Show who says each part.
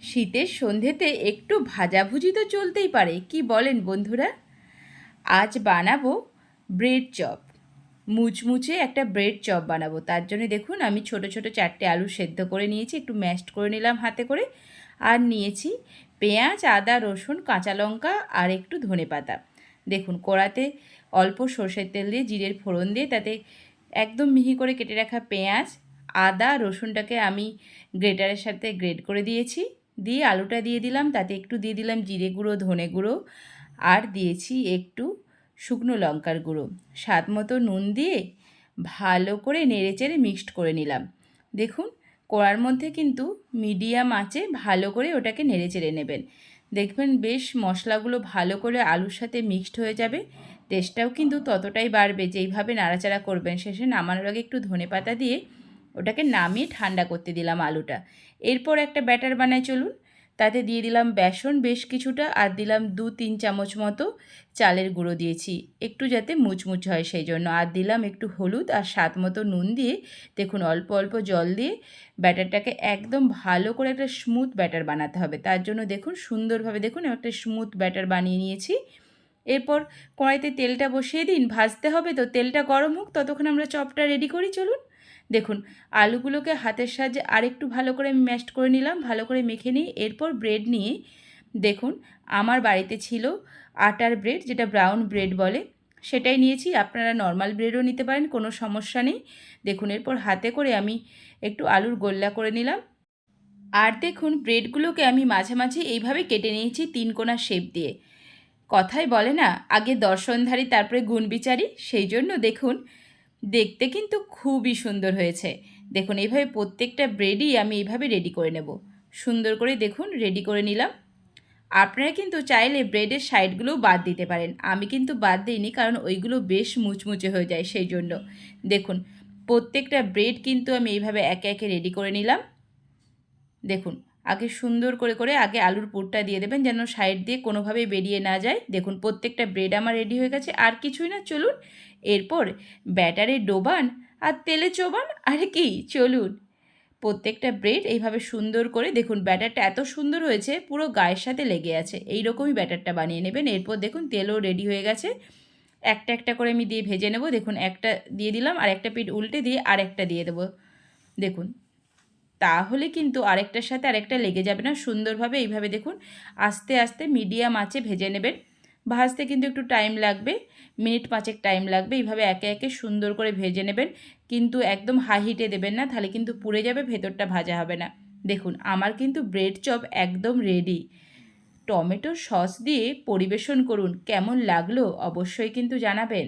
Speaker 1: শীতের সন্ধেতে একটু ভাজাভুজি তো চলতেই পারে, কি বলেন বন্ধুরা? আজ বানাবো ব্রেড চপ। মুচমুচে একটা ব্রেড চপ বানাবো। তার জন্য দেখুন আমি ছোট ছোট 4টে আলু সেদ্ধ করে নিয়েছি, একটু ম্যাশড করে নিলাম হাতে করে। আর নিয়েছি পেঁয়াজ, আদা, রসুন, কাঁচা লঙ্কা আর একটু ধনেপাতা। দেখুন কড়াতে অল্প সর্ষের তেল দিয়ে জিরের ফোড়ন দিয়ে তাতে একদম মিহি করে কেটে রাখা পেঁয়াজ, আদা, রসুনটাকে আমি গ্রেটারের সাথে গ্রেট করে দিয়েছি। দিয়ে আলুটা দিয়ে দিলাম, তাতে একটু দিয়ে দিলাম জিরে গুঁড়ো, ধনে গুঁড়ো, আর দিয়েছি একটু শুকনো লঙ্কার গুঁড়ো। স্বাদ মতো নুন দিয়ে ভালো করে নেড়েচেড়ে মিক্সড করে নিলাম। দেখুন কড়ার মধ্যে কিন্তু মিডিয়াম আঁচে ভালো করে ওটাকে নেড়েচেড়ে নেবেন। দেখবেন বেশ মশলাগুলো ভালো করে আলুর সাথে মিক্সড হয়ে যাবে। টেস্টটাও কিন্তু ততটাই বাড়বে যেইভাবে নাড়াচাড়া করবেন। শেষে নামানোর আগে একটু ধনেপাতা দিয়ে ওটাকে নামিয়ে ঠান্ডা করতে দিলাম আলুটা। এরপর একটা ব্যাটার বানাই চলুন। তাতে দিয়ে দিলাম বেসন বেশ কিছুটা, আর দিলাম 2-3 চামচ মতো চালের গুঁড়ো দিয়েছি, একটু যাতে মুচমুচ হয় সেই জন্য। আর দিলাম একটু হলুদ আর স্বাদ মতো নুন দিয়ে দেখুন অল্প অল্প জল দিয়ে ব্যাটারটাকে একদম ভালো করে একটা স্মুথ ব্যাটার বানাতে হবে। তার জন্য দেখুন সুন্দরভাবে দেখুন একটা স্মুথ ব্যাটার বানিয়ে নিয়েছি। এরপর কড়াইতে তেলটা বসিয়ে দিন, ভাজতে হবে তো, তেলটা গরম হোক ততক্ষণ আমরা চপটা রেডি করি চলুন। দেখুন আলুগুলোকে হাতের সাহায্যে আরেকটু ভালো করে ম্যাশড করে নিলাম, ভালো করে মেখে নিই। এরপর ব্রেড নিয়ে দেখুন আমার বাড়িতে ছিল আটার ব্রেড, যেটা ব্রাউন ব্রেড বলে, সেটাই নিয়েছি। আপনারা নর্মাল ব্রেডও নিতে পারেন, কোনো সমস্যা নেই। দেখুন এরপর হাতে করে আমি একটু আলুর গোল্লা করে নিলাম। আর দেখুন ব্রেডগুলোকে আমি মাঝামাঝি এইভাবে কেটে নিয়েছি 3 কোণা শেপ দিয়ে। কথায় বলে না, আগে দর্শনধারী তারপরে গুণবিচারী, সেই জন্য দেখুন দেখতে কিন্তু খুবই সুন্দর হয়েছে। দেখুন এইভাবে প্রত্যেকটা ব্রেডই আমি এইভাবে রেডি করে নেব। সুন্দর করে দেখুন রেডি করে নিলাম। আপনারা কিন্তু চাইলে ব্রেডের সাইডগুলোও বাদ দিতে পারেন, আমি কিন্তু বাদ দিইনি কারণ ওইগুলো বেশ মুচমুচে হয়ে যায় সেই জন্য। দেখুন প্রত্যেকটা ব্রেড কিন্তু আমি এইভাবে একে একে রেডি করে নিলাম। দেখুন আগে সুন্দর করে করে আগে আলুর পুরটা দিয়ে দেবেন যেন সাইড দিয়ে কোনোভাবেই বেরিয়ে না যায়। দেখুন প্রত্যেকটা ব্রেড আমার রেডি হয়ে গেছে, আর কিছুই না চলুন এরপর ব্যাটারে ডোবান আর তেলে চোবান। আর কি চলুন প্রত্যেকটা ব্রেড এইভাবে সুন্দর করে দেখুন ব্যাটারটা এত সুন্দর হয়েছে পুরো গায়ের সাথে লেগে আছে, এই রকমই ব্যাটারটা বানিয়ে নেবেন। এরপর দেখুন তেলও রেডি হয়ে গেছে, একটা একটা করে আমি দিয়ে ভেজে নেব। দেখুন একটা দিয়ে দিলাম, আর একটা পিঠ উল্টে দিয়ে আরেকটা দিয়ে দেবো। দেখুন তাহলে কিন্তু আরেকটার সাথে আরেকটা লেগে যাবে না, সুন্দরভাবে এইভাবে দেখুন আস্তে আস্তে মিডিয়াম আঁচে ভেজে নেবেন। ভাজতে কিন্তু একটু টাইম লাগবে, মিনিট 5 টাইম লাগবে। এইভাবে একে একে সুন্দর করে ভেজে নেবেন, কিন্তু একদম হাই হিটে দেবেন না, তাহলে কিন্তু পুড়ে যাবে, ভেতরটা ভাজা হবে না। দেখুন আমার কিন্তু ব্রেড চপ একদম রেডি। টমেটো সস দিয়ে পরিবেশন করুন, কেমন লাগলো অবশ্যই কিন্তু জানাবেন।